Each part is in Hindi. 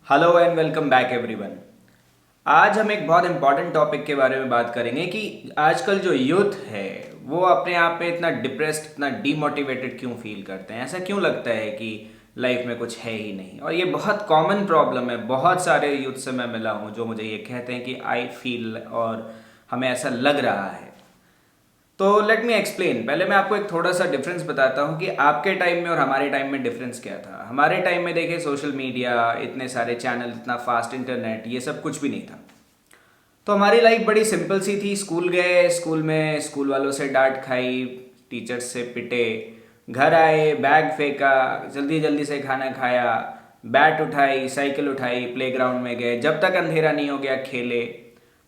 Hello and welcome back everyone. आज हम एक बहुत इंपॉर्टेंट टॉपिक के बारे में बात करेंगे कि आजकल जो यूथ है वो अपने आप में इतना डिप्रेस्ड, इतना डीमोटिवेटेड क्यों फील करते हैं। ऐसा क्यों लगता है कि लाइफ में कुछ है ही नहीं। और ये बहुत कॉमन प्रॉब्लम है। बहुत सारे यूथ से मैं मिला हूँ जो मुझे ये कहते हैं कि आई फील, और हमें ऐसा लग रहा है। तो लेट मी एक्सप्लेन। पहले मैं आपको एक थोड़ा सा डिफरेंस बताता हूँ कि आपके टाइम में और हमारे टाइम में डिफरेंस क्या था। हमारे टाइम में देखिए, सोशल मीडिया, इतने सारे चैनल, इतना फास्ट इंटरनेट, ये सब कुछ भी नहीं था। तो हमारी लाइफ बड़ी सिंपल सी थी। स्कूल गए, स्कूल में स्कूल वालों से डांट खाई, टीचर्स से पिटे, घर आए, बैग फेंका, जल्दी जल्दी से खाना खाया, बैट उठाई, साइकिल उठाई, प्लेग्राउंड में गए, जब तक अंधेरा नहीं हो गया खेले,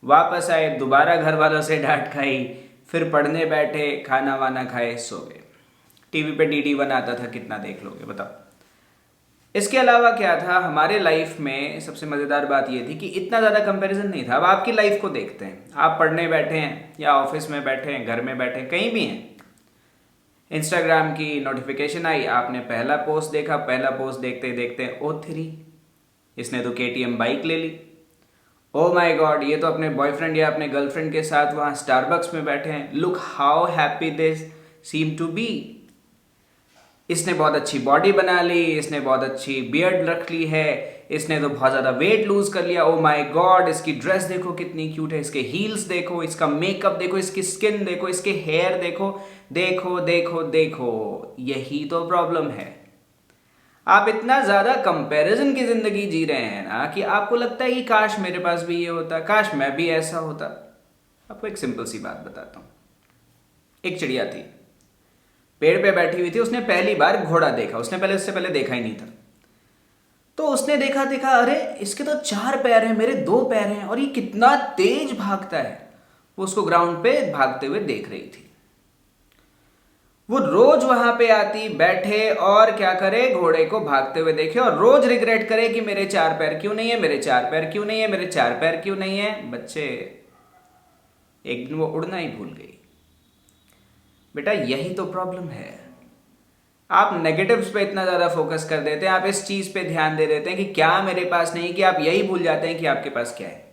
वापस आए, दोबारा घर वालों से डांट खाई, फिर पढ़ने बैठे, खाना वाना खाए, सो गए। टीवी पे डीडी वन आता था, कितना देख लोगे बताओ। इसके अलावा क्या था हमारे लाइफ में? सबसे मज़ेदार बात यह थी कि इतना ज़्यादा कंपैरिजन नहीं था। अब आपकी लाइफ को देखते हैं। आप पढ़ने बैठे हैं या ऑफिस में बैठे हैं, घर में बैठे हैं, कहीं भी हैं, इंस्टाग्राम की नोटिफिकेशन आई, आपने पहला पोस्ट देखा, पहला पोस्ट देखते देखते O3, इसने तो KTM बाइक ले ली। ओ माई गॉड, ये तो अपने बॉयफ्रेंड या अपने गर्लफ्रेंड के साथ वहाँ स्टारबक्स में बैठे हैं, look how happy they seem to be. इसने बहुत अच्छी बॉडी बना ली, इसने बहुत अच्छी बियर्ड रख ली है, इसने तो बहुत ज़्यादा वेट लूज कर लिया। ओ माई गॉड, इसकी ड्रेस देखो कितनी क्यूट है, इसके हील्स देखो, इसका मेकअप देखो, इसकी स्किन देखो, इसके हेयर देखो, देखो देखो देखो। यही तो प्रॉब्लम है। आप इतना ज़्यादा कंपैरिजन की ज़िंदगी जी रहे हैं ना कि आपको लगता है कि काश मेरे पास भी ये होता, काश मैं भी ऐसा होता। आपको एक सिंपल सी बात बताता हूँ। एक चिड़िया थी, पेड़ पे बैठी हुई थी। उसने पहली बार घोड़ा देखा। उसने पहले उससे पहले देखा ही नहीं था। तो उसने देखा देखा, अरे इसके तो 4 पैर हैं, मेरे 2 पैर हैं, और ये कितना तेज भागता है। वो उसको ग्राउंड पे भागते हुए देख रही थी। वो रोज वहां पे आती, बैठे और क्या करे, घोड़े को भागते हुए देखे और रोज रिग्रेट करे कि मेरे 4 पैर क्यों नहीं है, मेरे 4 पैर क्यों नहीं है, मेरे 4 पैर क्यों नहीं है। बच्चे, एक दिन वो उड़ना ही भूल गई। बेटा, यही तो प्रॉब्लम है। आप नेगेटिव्स पे इतना ज़्यादा फोकस कर देते हैं, आप इस चीज़ पे ध्यान दे देते हैं कि क्या मेरे पास नहीं, कि आप यही भूल जाते हैं कि आपके पास क्या है।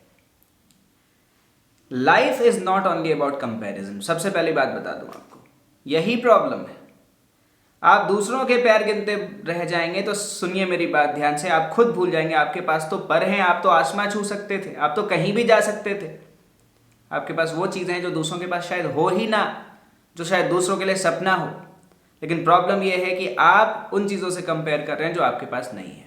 Life is not only about comparison. सबसे पहली बात बता दूं आपको, यही प्रॉब्लम है। आप दूसरों के पैर गिनते रह जाएंगे तो सुनिए मेरी बात ध्यान से, आप खुद भूल जाएंगे आपके पास तो पर हैं। आप तो आसमां छू सकते थे, आप तो कहीं भी जा सकते थे। आपके पास वो चीज़ें हैं जो दूसरों के पास शायद हो ही ना, जो शायद दूसरों के लिए सपना हो। लेकिन प्रॉब्लम यह है कि आप उन चीज़ों से कंपेयर कर रहे हैं जो आपके पास नहीं है।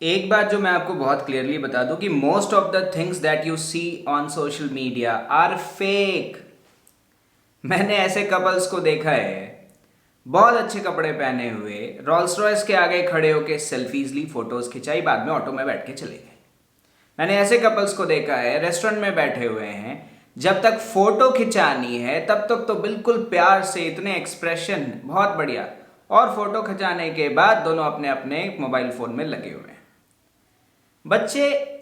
एक बात जो मैं आपको बहुत क्लियरली बता दूं कि most of the things that you see on social media are fake. मैंने ऐसे कपल्स को देखा है, बहुत अच्छे कपड़े पहने हुए, रॉल्स रॉयस के आगे खड़े होकर सेल्फीज ली, फोटोज खिंचाई, बाद में ऑटो में बैठ के चले गए। मैंने ऐसे कपल्स को देखा है, रेस्टोरेंट में बैठे हुए हैं, जब तक फोटो खिंचानी है तब तक तो बिल्कुल प्यार से, इतने एक्सप्रेशन, बहुत बढ़िया, और फोटो खिंचाने के बाद दोनों अपने अपने मोबाइल फोन में लगे हुए हैं। बच्चे,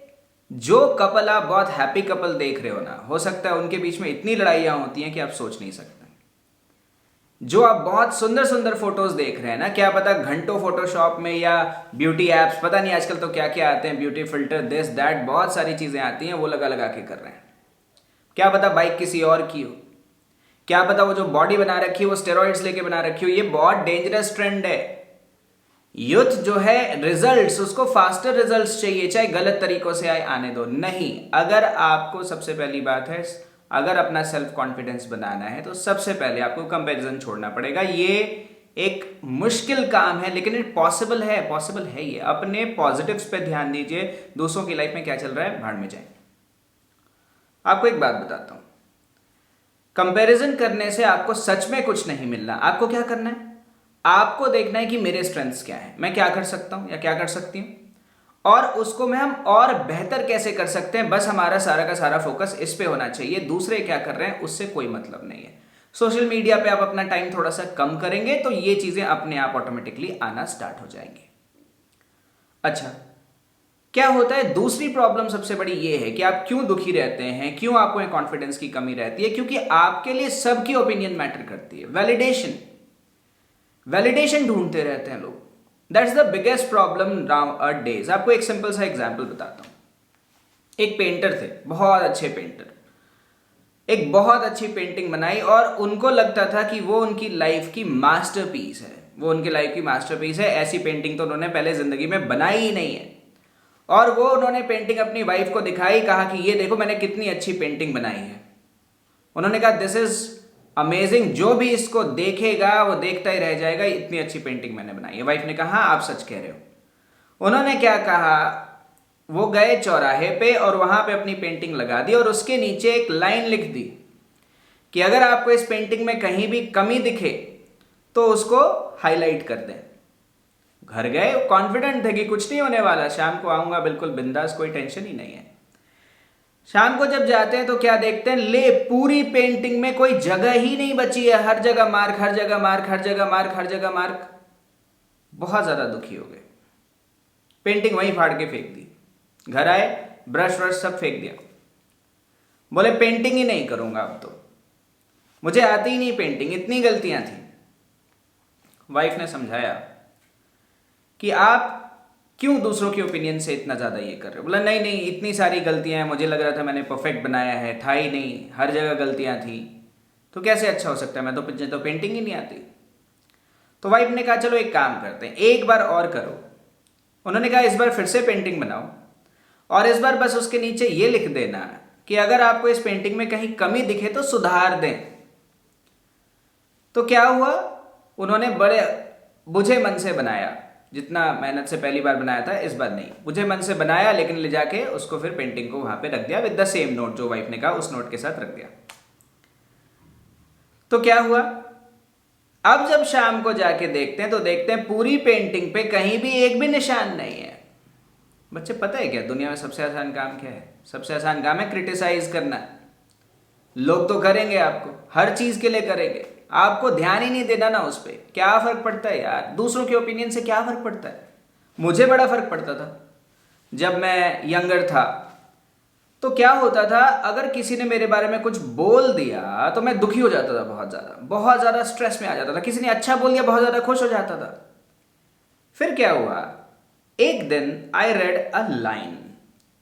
जो कपल आप बहुत हैप्पी कपल देख रहे हो ना, हो सकता है उनके बीच में इतनी लड़ाइयां होती हैं कि आप सोच नहीं सकते। जो आप बहुत सुंदर सुंदर फोटोज देख रहे हैं ना, क्या पता घंटों फोटोशॉप में या ब्यूटी एप्स, पता नहीं आजकल तो क्या क्या आते हैं, ब्यूटी फिल्टर, दिस दैट, बहुत सारी चीजें आती हैं, वो लगा लगा के कर रहे हैं। क्या पता बाइक किसी और की हो, क्या पता वो जो बॉडी बना रखी है वो स्टेरॉइड्स लेके बना रखी हो। ये बहुत डेंजरस ट्रेंड है। यूथ जो है, रिजल्ट्स, उसको फास्टर रिजल्ट्स चाहिए, चाहे गलत तरीकों से आए, आने दो। नहीं, अगर आपको, सबसे पहली बात है, अगर अपना सेल्फ कॉन्फिडेंस बनाना है तो सबसे पहले आपको कंपैरिजन छोड़ना पड़ेगा। ये एक मुश्किल काम है लेकिन इट पॉसिबल है, पॉसिबल है ये। अपने पॉजिटिव्स पे ध्यान दीजिए, दूसरों की लाइफ में क्या चल रहा है भाड़ में जाए। आपको एक बात बताता हूं, कंपैरिजन करने से आपको सच में कुछ नहीं मिलना। आपको क्या करना है, आपको देखना है कि मेरे स्ट्रेंथ्स क्या है, मैं क्या कर सकता हूं या क्या कर सकती हूं, और उसको में हम और बेहतर कैसे कर सकते हैं। बस हमारा सारा का सारा फोकस इस पे होना चाहिए। दूसरे क्या कर रहे हैं उससे कोई मतलब नहीं है। सोशल मीडिया पे आप अपना टाइम थोड़ा सा कम करेंगे तो ये चीजें अपने आप ऑटोमेटिकली आना स्टार्ट हो जाएंगे। अच्छा, क्या होता है, दूसरी प्रॉब्लम सबसे बड़ी ये है कि आप क्यों दुखी रहते हैं, क्यों आपको कॉन्फिडेंस की कमी रहती है? क्योंकि आपके लिए सबकी ओपिनियन मैटर करती है। वैलिडेशन, वैलिडेशन ढूंढते रहते हैं लोग। That's the biggest problem now a days. आपको एक सिंपल सा एग्जाम्पल बताता हूँ। एक पेंटर थे, बहुत अच्छे पेंटर, एक बहुत अच्छी पेंटिंग बनाई और उनको लगता था कि वो उनकी लाइफ की मास्टरपीस है, वो उनकी लाइफ की मास्टरपीस है। ऐसी पेंटिंग तो उन्होंने पहले जिंदगी में बनाई ही नहीं है। और वो उन्होंने पेंटिंग अपनी वाइफ को दिखाई, कहा कि ये देखो मैंने कितनी अच्छी पेंटिंग बनाई है। उन्होंने कहा दिस इज अमेजिंग, जो भी इसको देखेगा वो देखता ही रह जाएगा, इतनी अच्छी पेंटिंग मैंने बनाई है। वाइफ ने कहा हाँ आप सच कह रहे हो। उन्होंने क्या कहा, वो गए चौराहे पे और वहां पे अपनी पेंटिंग लगा दी और उसके नीचे एक लाइन लिख दी कि अगर आपको इस पेंटिंग में कहीं भी कमी दिखे तो उसको हाईलाइट कर दें। घर गए, कॉन्फिडेंट थे कि कुछ नहीं होने वाला, शाम को आऊंगा बिल्कुल बिंदास, कोई टेंशन ही नहीं है। शाम को जब जाते हैं तो क्या देखते हैं, ले पूरी पेंटिंग में कोई जगह ही नहीं बची है, हर जगह मार्क, हर जगह मार्क, हर जगह मार्क, हर जगह मार्क। बहुत ज्यादा दुखी हो गए, पेंटिंग वहीं फाड़ के फेंक दी। घर आए, ब्रश व्रश सब फेंक दिया, बोले पेंटिंग ही नहीं करूंगा अब तो, मुझे आती ही नहीं पेंटिंग, इतनी गलतियां थी। वाइफ ने समझाया कि आप क्यों दूसरों के ओपिनियन से इतना ज़्यादा ये कर रहे हो। बोला नहीं नहीं, इतनी सारी गलतियां हैं, मुझे लग रहा था मैंने परफेक्ट बनाया है, था ही नहीं, हर जगह गलतियां थी, तो कैसे अच्छा हो सकता है, मैं तो पेंटिंग ही नहीं आती। तो वाइफ ने कहा चलो एक काम करते हैं, एक बार और करो। उन्होंने कहा इस बार फिर से पेंटिंग बनाओ और इस बार बस उसके नीचे ये लिख देना कि अगर आपको इस पेंटिंग में कहीं कमी दिखे तो सुधार दें। तो क्या हुआ, उन्होंने बड़े बुझे मन से बनाया, जितना मेहनत से पहली बार बनाया था इस बार नहीं, बुझे मन से बनाया, लेकिन ले जाके उसको फिर पेंटिंग को वहां पे रख दिया विद द सेम नोट, जो वाइफ ने कहा उस नोट के साथ रख दिया। तो क्या हुआ, अब जब शाम को जाके देखते हैं तो देखते हैं पूरी पेंटिंग पे कहीं भी एक भी निशान नहीं है। बच्चे पता है क्या दुनिया में सबसे आसान काम क्या है? सबसे आसान काम है क्रिटिसाइज करना। लोग तो करेंगे, आपको हर चीज के लिए करेंगे, आपको ध्यान ही नहीं देना ना उस पर। क्या फर्क पड़ता है यार, दूसरों के ओपिनियन से क्या फर्क पड़ता है? मुझे बड़ा फर्क पड़ता था जब मैं यंगर था। तो क्या होता था, अगर किसी ने मेरे बारे में कुछ बोल दिया तो मैं दुखी हो जाता था, बहुत ज्यादा स्ट्रेस में आ जाता था। किसी ने अच्छा बोल दिया, बहुत ज्यादा खुश हो जाता था। फिर क्या हुआ, एक दिन I read a line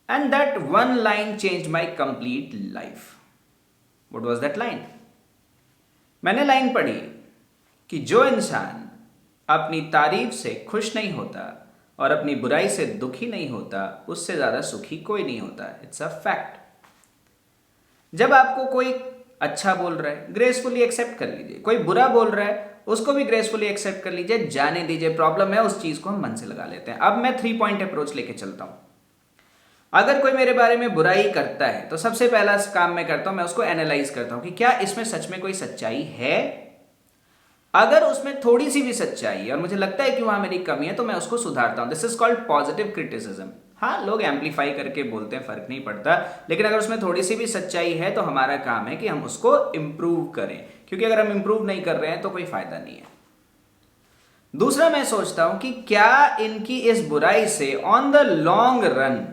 and that one line change my complete life. What was that line? मैंने लाइन पढ़ी कि जो इंसान अपनी तारीफ से खुश नहीं होता और अपनी बुराई से दुखी नहीं होता, उससे ज्यादा सुखी कोई नहीं होता। It's a fact. जब आपको कोई अच्छा बोल रहा है, ग्रेसफुली एक्सेप्ट कर लीजिए। कोई बुरा बोल रहा है, उसको भी ग्रेसफुली एक्सेप्ट कर लीजिए, जाने दीजिए। प्रॉब्लम है उस चीज को हम मन से लगा लेते हैं। अब मैं 3 पॉइंट अप्रोच लेके चलता हूं। अगर कोई मेरे बारे में बुराई करता है तो सबसे पहला काम मैं करता हूं, मैं उसको एनालाइज करता हूं कि क्या इसमें सच में कोई सच्चाई है। अगर उसमें थोड़ी सी भी सच्चाई है और मुझे लगता है कि वहां मेरी कमी है, तो मैं उसको सुधारता हूं। This is called positive criticism. हाँ, लोग एम्पलीफाई करके बोलते हैं, फर्क नहीं पड़ता, लेकिन अगर उसमें थोड़ी सी भी सच्चाई है तो हमारा काम है कि हम उसको इंप्रूव करें, क्योंकि अगर हम इंप्रूव नहीं कर रहे हैं तो कोई फायदा नहीं है। दूसरा, मैं सोचता हूं कि क्या इनकी इस बुराई से ऑन द लॉन्ग रन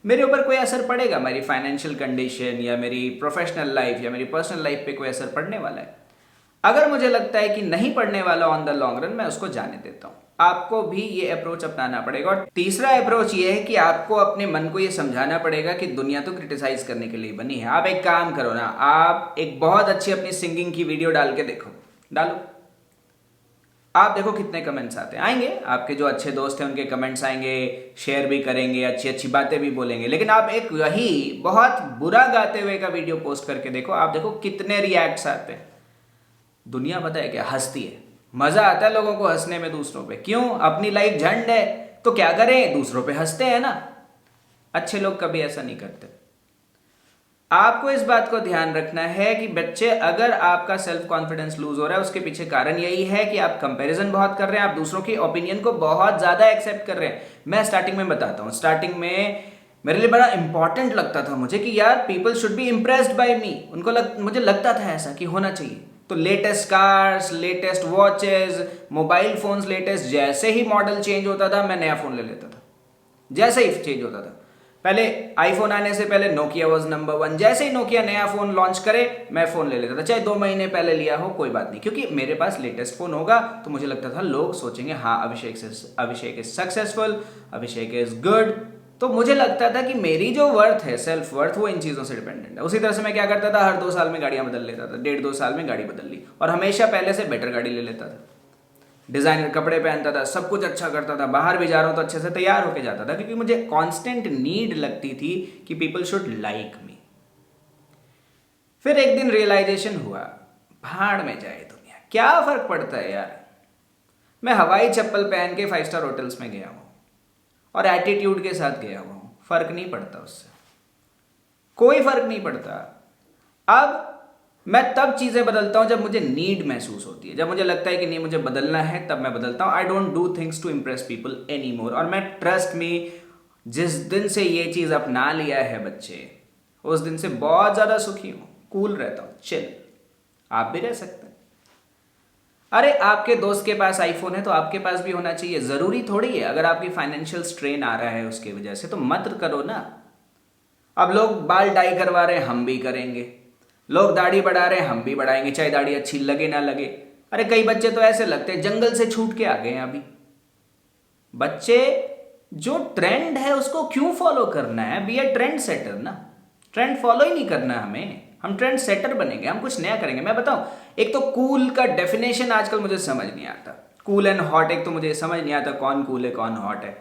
मेरे ऊपर कोई असर पड़ेगा, मेरी फाइनेंशियल कंडीशन या मेरी प्रोफेशनल लाइफ या मेरी पर्सनल लाइफ पे कोई असर पड़ने वाला है। अगर मुझे लगता है कि नहीं पड़ने वाला ऑन द लॉन्ग रन, मैं उसको जाने देता हूं। आपको भी ये अप्रोच अपनाना पड़ेगा। और तीसरा अप्रोच ये है कि आपको अपने मन को ये समझाना पड़ेगा कि दुनिया तो क्रिटिसाइज करने के लिए बनी है। आप एक काम करो ना, आप एक बहुत अच्छी अपनी सिंगिंग की वीडियो डाल के देखो, डालो, आप देखो कितने कमेंट्स आते हैं। आएंगे, आपके जो अच्छे दोस्त हैं उनके कमेंट्स आएंगे, शेयर भी करेंगे, अच्छी अच्छी बातें भी बोलेंगे। लेकिन आप एक वही बहुत बुरा गाते हुए का वीडियो पोस्ट करके देखो, आप देखो कितने रिएक्ट्स आते हैं। दुनिया पता है क्या हंसती है, मजा आता है लोगों को हंसने में दूसरों पे। क्यों? अपनी लाइफ झंड है तो क्या करें, दूसरों पे हंसते हैं ना। अच्छे लोग कभी ऐसा नहीं करते। आपको इस बात को ध्यान रखना है कि बच्चे, अगर आपका सेल्फ कॉन्फिडेंस लूज हो रहा है, उसके पीछे कारण यही है कि आप कंपैरिजन बहुत कर रहे हैं, आप दूसरों की ओपिनियन को बहुत ज्यादा एक्सेप्ट कर रहे हैं। मैं स्टार्टिंग में बताता हूं, स्टार्टिंग में मेरे लिए बड़ा इंपॉर्टेंट लगता था मुझे कि यार people should be impressed by me. मुझे लगता था ऐसा कि होना चाहिए। तो latest cars, latest watches, mobile phones latest, जैसे ही मॉडल चेंज होता था मैं नया फोन ले लेता था, जैसे ही चेंज होता था। पहले आईफोन आने से पहले नोकिया वॉज नंबर वन। जैसे ही नोकिया नया फोन लॉन्च करे मैं फोन ले लेता था, चाहे 2 महीने पहले लिया हो कोई बात नहीं, क्योंकि मेरे पास लेटेस्ट फोन होगा। तो मुझे लगता था लोग सोचेंगे हाँ Abhishek is successful, Abhishek is good. तो मुझे लगता था कि मेरी जो वर्थ है, सेल्फ वर्थ, वो इन चीज़ों से डिपेंडेंट है। उसी तरह से मैं क्या करता था, हर 2 साल में गाड़ियाँ बदल लेता था, 1.5-2 साल में गाड़ी बदल ली, और हमेशा पहले से बेटर गाड़ी ले लेता था। डिज़ाइनर कपड़े पहनता था, सब कुछ अच्छा करता था, बाहर भी जा रहा हूँ तो अच्छे से तैयार होके जाता था, क्योंकि मुझे कांस्टेंट नीड लगती थी कि पीपल शुड लाइक मी। फिर एक दिन रियलाइजेशन हुआ, भाड़ में जाए दुनिया, क्या फर्क पड़ता है यार। मैं हवाई चप्पल पहन के 5 स्टार होटल्स में गया हूँ और एटीट्यूड के साथ गया हुआ हूँ, फर्क नहीं पड़ता उससे, कोई फर्क नहीं पड़ता। अब मैं तब चीज़ें बदलता हूँ जब मुझे नीड महसूस होती है, जब मुझे लगता है कि नहीं मुझे बदलना है, तब मैं बदलता हूँ। I don't do things to impress people any more. और मैं, ट्रस्ट मी, जिस दिन से ये चीज़ अपना लिया है बच्चे, उस दिन से बहुत ज़्यादा सुखी हूँ, कूल रहता हूँ, चिल। आप भी रह सकते हैं। अरे आपके दोस्त के पास आईफोन है तो आपके पास भी होना चाहिए, ज़रूरी थोड़ी है। अगर आपकी फाइनेंशियल स्ट्रेन आ रहा है उसकी वजह से, तो मत करो ना। अब लोग बाल डाई करवा रहे हैं, हम भी करेंगे। लोग दाढ़ी बढ़ा रहे हैं, हम भी बढ़ाएंगे, चाहे दाढ़ी अच्छी लगे ना लगे। अरे कई बच्चे तो ऐसे लगते हैं जंगल से छूट के आ गए हैं अभी। बच्चे, जो ट्रेंड है उसको क्यों फॉलो करना है, बी ए ट्रेंड सेटर ना। ट्रेंड फॉलो ही नहीं करना हमें, हम ट्रेंड सेटर बनेंगे, हम कुछ नया करेंगे। मैं बताऊं, एक तो कूल का डेफिनेशन आजकल मुझे समझ नहीं आता। कूल एंड हॉट, एक तो मुझे समझ नहीं आता कौन कूल है कौन हॉट है।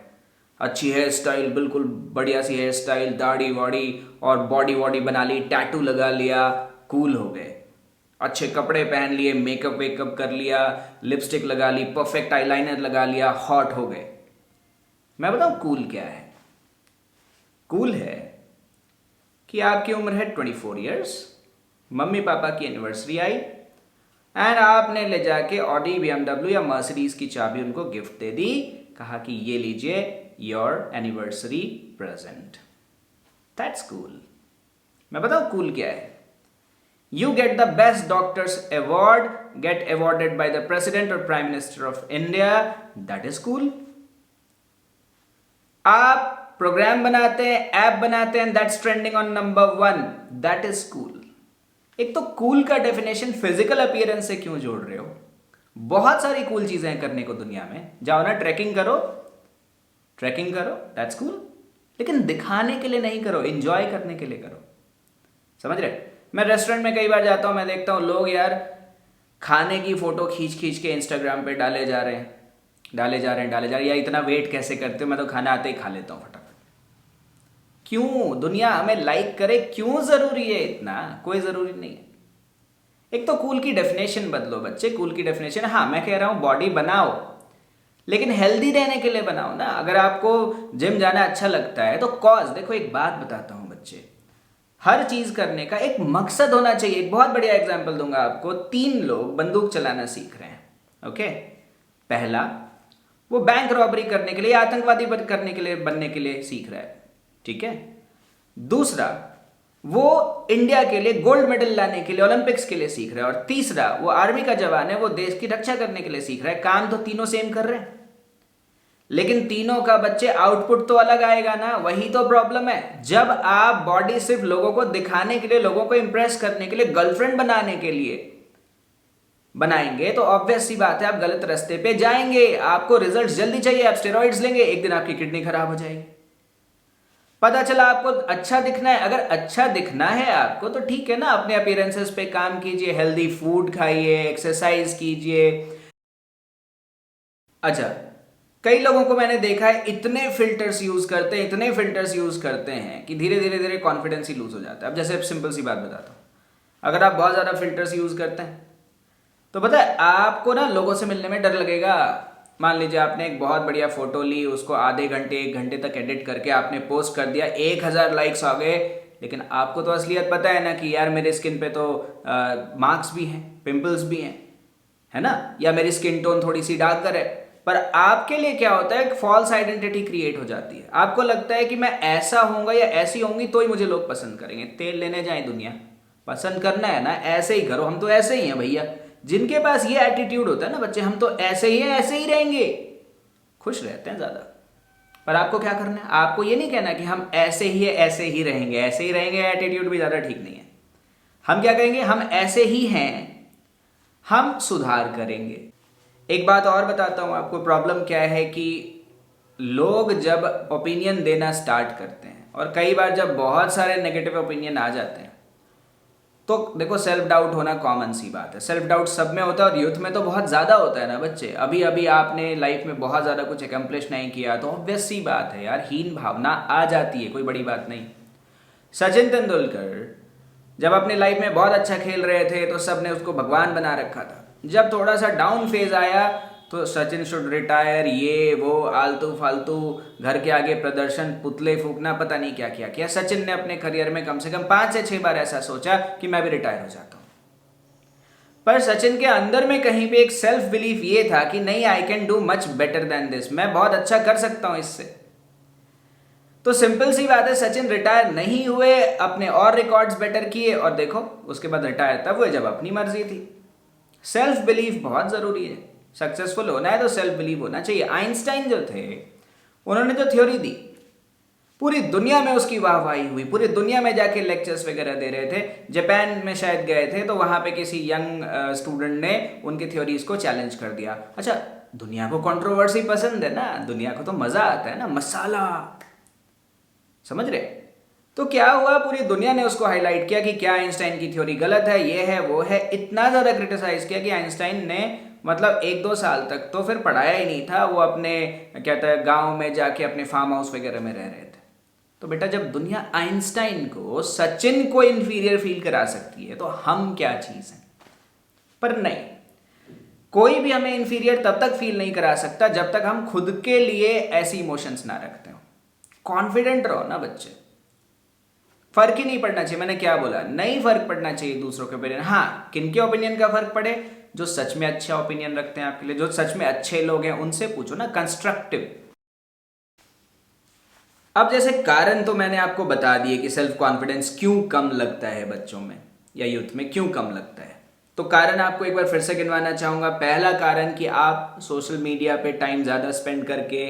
अच्छी हेयर स्टाइल, बिल्कुल बढ़िया सी हेयर स्टाइल, दाढ़ी वाड़ी और बॉडी वॉडी बना ली, टैटू लगा लिया, कूल हो गए। अच्छे कपड़े पहन लिए, मेकअप वेकअप कर लिया, लिपस्टिक लगा ली, परफेक्ट आईलाइनर लगा लिया, हॉट हो गए। मैं बताऊं कूल क्या है? कूल है कि आपकी उम्र है 24 ईयर्स, मम्मी पापा की एनिवर्सरी आई एंड आपने ले जाके ऑडी, BMW या मर्सिडीज की चाबी उनको गिफ्ट दे दी, कहा कि ये लीजिए your anniversary present. That's cool. मैं बताऊं कूल क्या है? You get the best doctors award, get awarded by the president or prime minister of India. That is cool. आप प्रोग्राम बनाते हैं, ऐप बनाते हैं, that's trending on number 1. That is cool. एक तो कूल का डेफिनेशन फिजिकल अपीयरेंस से क्यों जोड़ रहे हो? बहुत सारी कूल चीजें करने को दुनिया में। जाओ ना, ट्रैकिंग करो, दैट्स कूल। लेकिन दिखाने के लिए नहीं करो, एंजॉय करने के लिए करो। समझ रहे? मैं रेस्टोरेंट में कई बार जाता हूँ, मैं देखता हूँ लोग यार खाने की फोटो खींच खींच के इंस्टाग्राम पे डाले जा रहे हैं। या इतना वेट कैसे करते हो, मैं तो खाना आते ही खा लेता हूँ फटाफट। क्यों दुनिया हमें लाइक करे, क्यों जरूरी है इतना? कोई जरूरी नहीं है। एक तो कूल की डेफिनेशन बदलो बच्चे, कूल की डेफिनेशन। हाँ, मैं कह रहा हूँ बॉडी बनाओ, लेकिन हेल्दी रहने के लिए बनाओ ना। अगर आपको जिम जाना अच्छा लगता है तो कॉज देखो, एक बात बताता हूँ बच्चे, हर चीज करने का एक मकसद होना चाहिए। एक बहुत बढ़िया एग्जांपल दूंगा आपको। 3 लोग बंदूक चलाना सीख रहे हैं, ओके। पहला, वो बैंक रॉबरी करने के लिए, आतंकवादी करने के लिए, बनने के लिए सीख रहा है, ठीक है। दूसरा, वो इंडिया के लिए गोल्ड मेडल लाने के लिए, ओलंपिक्स के लिए सीख रहा है। और तीसरा, वो आर्मी का जवान है, वो देश की रक्षा करने के लिए सीख रहा है। काम तो तीनों सेम कर रहे हैं, लेकिन तीनों का बच्चे आउटपुट तो अलग आएगा ना। वही तो प्रॉब्लम है। जब आप बॉडी सिर्फ लोगों को दिखाने के लिए, लोगों को इंप्रेस करने के लिए, गर्लफ्रेंड बनाने के लिए बनाएंगे, तो ऑब्वियस सी बात है आप गलत रास्ते पे जाएंगे। आपको रिजल्ट जल्दी चाहिए, आप स्टेरॉइड्स लेंगे, एक दिन आपकी किडनी खराब हो जाएगी। पता चला आपको अच्छा दिखना है, अगर अच्छा दिखना है आपको तो ठीक है ना, अपने अपीयरेंसेस पे काम कीजिए, हेल्दी फूड खाइए, एक्सरसाइज कीजिए। अच्छा, कई लोगों को मैंने देखा है इतने फिल्टर्स यूज करते हैं कि धीरे धीरे कॉन्फिडेंस ही लूज हो जाता है। अब जैसे सिंपल सी बात बताता हूँ, अगर आप बहुत ज़्यादा फिल्टर्स यूज करते हैं तो पता है आपको ना लोगों से मिलने में डर लगेगा। मान लीजिए आपने एक बहुत बढ़िया फोटो ली, उसको आधे घंटे 1 घंटे तक एडिट करके आपने पोस्ट कर दिया, 1000 लाइक्स आ गए, लेकिन आपको तो असलियत पता है ना कि यार मेरे स्किन पे तो मार्क्स भी हैं, पिंपल्स भी हैं, है ना, या मेरी स्किन टोन थोड़ी सी डार्कर है। पर आपके लिए क्या होता है, फॉल्स आइडेंटिटी क्रिएट हो जाती है। आपको लगता है कि मैं ऐसा होऊंगा या ऐसी होंगी तो ही मुझे लोग पसंद करेंगे। तेल लेने जाए दुनिया, पसंद करना है ना, ऐसे ही करो, हम तो ऐसे ही हैं भैया। जिनके पास ये एटीट्यूड होता है ना बच्चे, हम तो ऐसे ही हैं, ऐसे ही रहेंगे, खुश रहते हैं ज्यादा। पर आपको क्या करना है, आपको ये नहीं कहना कि हम ऐसे ही है, ऐसे ही रहेंगे, ऐसे ही रहेंगे, एटीट्यूड भी ज़्यादा ठीक नहीं है। हम क्या कहेंगे, हम ऐसे ही हैं, हम सुधार करेंगे। एक बात और बताता हूं आपको, प्रॉब्लम क्या है कि लोग जब ओपिनियन देना स्टार्ट करते हैं और कई बार जब बहुत सारे नेगेटिव ओपिनियन आ जाते हैं तो देखो सेल्फ डाउट होना कॉमन सी बात है। सेल्फ डाउट सब में होता है और यूथ में तो बहुत ज़्यादा होता है ना बच्चे। अभी अभी आपने लाइफ में बहुत ज़्यादा कुछ एकम्प्लिश नहीं किया तो ऑब्वियस सी बात है यार, हीन भावना आ जाती है, कोई बड़ी बात नहीं। सचिन तेंदुलकर जब अपनी लाइफ में बहुत अच्छा खेल रहे थे तो सबने उसको भगवान बना रखा था। जब थोड़ा सा डाउन फेज आया तो सचिन शुड रिटायर, ये वो आलतू फालतू घर के आगे प्रदर्शन, पुतले फूकना, पता नहीं क्या क्या किया। सचिन ने अपने करियर में कम से कम 5 से 6 बार ऐसा सोचा कि मैं भी रिटायर हो जाता हूं। पर सचिन के अंदर में कहीं पे एक सेल्फ बिलीफ ये था कि नहीं, I can do much better than this, मैं बहुत अच्छा कर सकता हूं इससे। तो सिंपल सी बात है, सचिन रिटायर नहीं हुए, अपने और रिकॉर्ड्स बेटर किए और देखो उसके बाद रिटायर तब हुए जब अपनी मर्जी थी। सेल्फ बिलीफ बहुत जरूरी है, सक्सेसफुल होना है तो सेल्फ बिलीव होना चाहिए। आइंस्टाइन जो थे, उन्होंने जो थ्योरी दी पूरी दुनिया में उसकी वाहवाही हुई, पूरी दुनिया में जाके लेक्चर्स वगैरह दे रहे थे। जापान में शायद गए थे तो वहां पे किसी यंग स्टूडेंट ने उनकी थ्योरीज को चैलेंज कर दिया। अच्छा, दुनिया को कंट्रोवर्सी पसंद है ना, दुनिया को तो मजा आता है ना, मसाला, समझ रहे। तो क्या हुआ, पूरी दुनिया ने उसको हाईलाइट किया कि क्या आइंस्टाइन की थ्योरी गलत है, ये है वो है, इतना ज्यादा क्रिटिसाइज किया कि आइंस्टाइन ने मतलब 1-2 साल तक तो फिर पढ़ाया ही नहीं था, वो अपने कहता है गांव में जाके अपने फार्म हाउस वगैरह में रह रहे थे। तो बेटा जब दुनिया आइंस्टाइन को, सचिन को इंफीरियर फील करा सकती है तो हम क्या चीज हैं। पर नहीं, कोई भी हमें इंफीरियर तब तक फील नहीं करा सकता जब तक हम खुद के लिए ऐसी इमोशंस ना रखते हो। कॉन्फिडेंट रहो ना बच्चे, फर्क ही नहीं पड़ना चाहिए। मैंने क्या बोला, नहीं फर्क पड़ना चाहिए दूसरों के ओपिनियन। हाँ, किनके ओपिनियन का फर्क पड़े, जो सच में अच्छा ओपिनियन रखते हैं आपके लिए, जो सच में अच्छे लोग हैं उनसे पूछो ना, कंस्ट्रक्टिव। अब जैसे कारण तो मैंने आपको बता दिए कि सेल्फ कॉन्फिडेंस क्यों कम लगता है बच्चों में या यूथ में, क्यों कम लगता है। तो कारण आपको एक बार फिर से गिनवाना चाहूंगा। पहला कारण कि आप सोशल मीडिया पे टाइम ज्यादा स्पेंड करके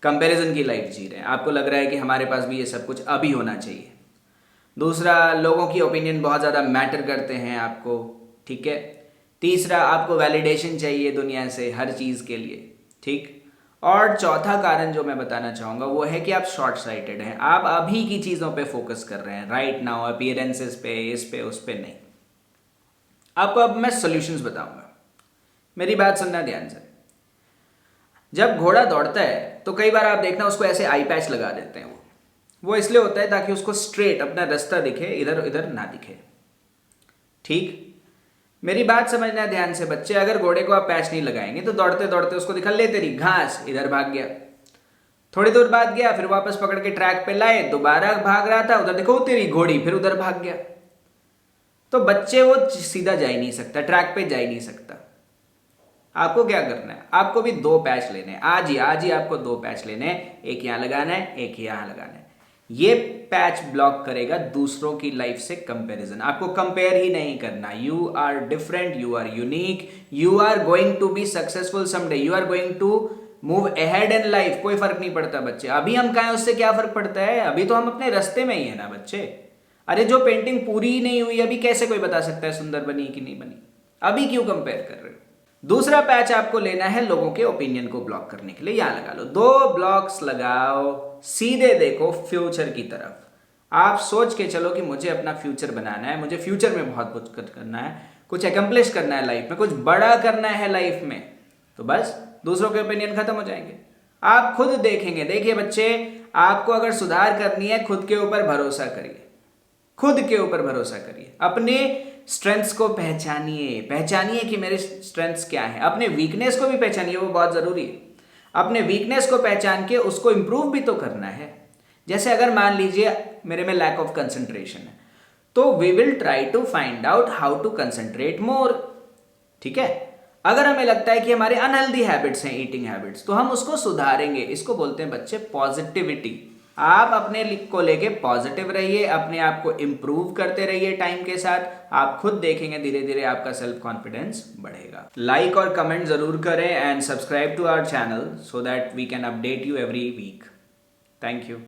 कंपैरिजन की लाइफ जी रहे हैं, आपको लग रहा है कि हमारे पास भी ये सब कुछ अभी होना चाहिए। दूसरा, लोगों की ओपिनियन बहुत ज़्यादा मैटर करते हैं आपको, ठीक है। तीसरा, आपको वैलिडेशन चाहिए दुनिया से हर चीज़ के लिए, ठीक। और चौथा कारण जो मैं बताना चाहूँगा वो है कि आप शॉर्ट साइटेड हैं, आप अभी की चीज़ों पे फोकस कर रहे हैं, राइट नाउ, अपीयरेंसेस पे, इस पे उस पे नहीं। आपको अब मैं सोल्यूशंस बताऊंगा, मेरी बात सुनना ध्यान से। जब घोड़ा दौड़ता है तो कई बार आप देखना उसको ऐसे आई पैच लगा देते हैं। वो इसलिए होता है ताकि उसको स्ट्रेट अपना रास्ता दिखे, इधर उधर ना दिखे, ठीक। मेरी बात समझना ध्यान से बच्चे, अगर घोड़े को आप पैच नहीं लगाएंगे तो दौड़ते दौड़ते उसको दिखा, ले तेरी घास, इधर भाग गया। थोड़ी दूर बाद गया, फिर वापस पकड़ के ट्रैक पे लाए, दोबारा भाग रहा था, उधर देखो तेरी घोड़ी, फिर उधर भाग गया। तो बच्चे वो सीधा जा ही नहीं सकता, ट्रैक पे जा ही नहीं सकता। आपको क्या करना है, आपको भी 2 पैच लेने हैं, आज ही आपको 2 पैच लेने हैं, एक यहां लगाना है, एक यहां लगाना है। ये पैच ब्लॉक करेगा दूसरों की लाइफ से कंपैरिजन। आपको कंपेयर ही नहीं करना, you are different, you are unique, you are going to be successful someday, you are going to move ahead in life. कोई फर्क नहीं पड़ता बच्चे, अभी हम कहें उससे क्या फर्क पड़ता है, अभी तो हम अपने रास्ते में ही है ना बच्चे। अरे जो पेंटिंग पूरी ही नहीं हुई अभी कैसे कोई बता सकता है सुंदर बनी कि नहीं बनी, अभी क्यों कंपेयर कर रहे हो। दूसरा पैच आपको लेना है लोगों के ओपिनियन को ब्लॉक करने के लिए, यहां लगा लो, 2 ब्लॉक्स लगाओ, सीधे देखो फ्यूचर की तरफ। आप सोच के चलो कि मुझे अपना फ्यूचर बनाना है, मुझे फ्यूचर में बहुत कुछ करना है, कुछ एकम्प्लिश करना है लाइफ में, कुछ बड़ा करना है लाइफ में। तो बस दूसरों के ओपिनियन खत्म हो जाएंगे, आप खुद देखेंगे। देखिए बच्चे, आपको अगर सुधार करनी है खुद के ऊपर भरोसा करिए, खुद के ऊपर भरोसा करिए, अपने स्ट्रेंथ्स को पहचानिए कि मेरे स्ट्रेंथ्स क्या हैं। अपने वीकनेस को भी पहचानिए, वो बहुत जरूरी है। अपने वीकनेस को पहचान के उसको इंप्रूव भी तो करना है। जैसे अगर मान लीजिए मेरे में लैक ऑफ कंसंट्रेशन है, तो we will try to find out how to concentrate more, ठीक है। अगर हमें लगता है कि हमारे अनहेल्दी हैबिट्स हैं, ईटिंग हैबिट्स, तो हम उसको सुधारेंगे। इसको बोलते हैं बच्चे पॉजिटिविटी। आप अपने को लेके पॉजिटिव रहिए, अपने आप को इंप्रूव करते रहिए टाइम के साथ। आप खुद देखेंगे धीरे धीरे आपका सेल्फ कॉन्फिडेंस बढ़ेगा। लाइक और कमेंट जरूर करें and subscribe to our channel so that we can update you every week. Thank you.